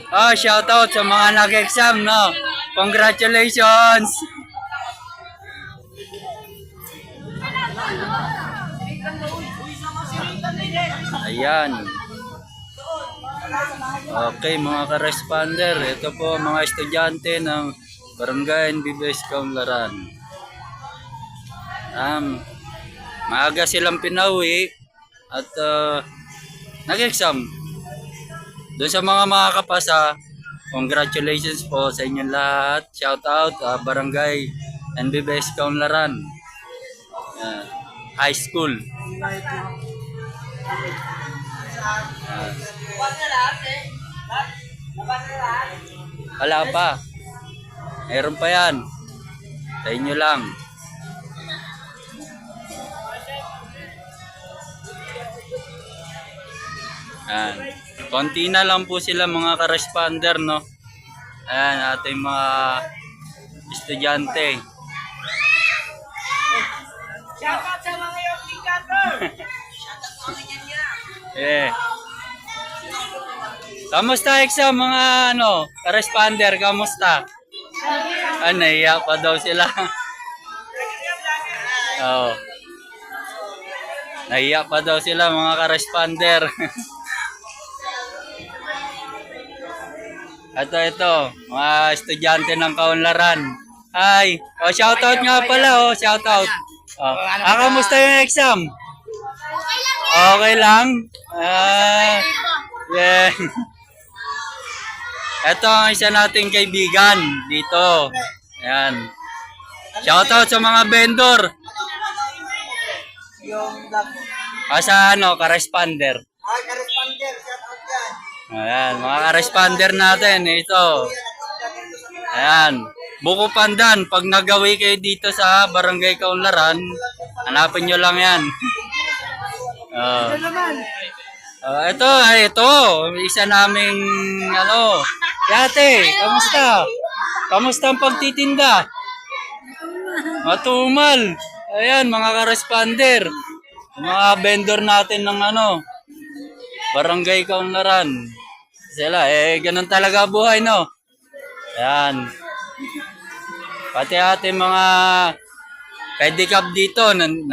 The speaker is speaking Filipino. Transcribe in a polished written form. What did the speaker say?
Oh, shoutout sa mga nag-exam, no? Congratulations! Ayan. Okay, mga ka-responder. Ito po mga estudyante ng Barangay NBBS Kaunlaran. Maaga silang pinauwi at nag-exam. Doon sa mga makakapasa, congratulations po sa inyong lahat. Shout out Barangay NBBS Kaunlaran High School. Wala pa. Meron pa yan. Sa inyo lang. Konti na lang po sila mga ka-responder, no? Ayan, ating mga estudyante. Shoutout sa mga yoklikator! Shoutout sa mga niya. Kamusta exam mga ka-responder? Kamusta? Naiyak pa daw sila. Oh. Naiyak pa daw sila mga ka-responder. Ito, mga estudyante ng Kaunlaran. Hi! Shoutout nga pala, shoutout. Kamusta yung exam? Okay lang? Yeah. Ito ang isa nating kaibigan dito. Ayan. Shoutout sa mga vendor. Sa ka-responder. ka-responder, shoutout yan. Ayan, mga ka-responder natin. Ito. Ayan. Buko Pandan, pag nagawi kayo dito sa Barangay Kaunlaran, hanapin nyo lang yan. Ito, isa naming Yate, kamusta? Kamusta ang pagtitinda? Matumal. Ayan, mga ka-responder. Mga vendor natin ng Barangay Kaunlaran. Sila, ganun talaga buhay, no? Ayan. Pati ating mga pedicab dito,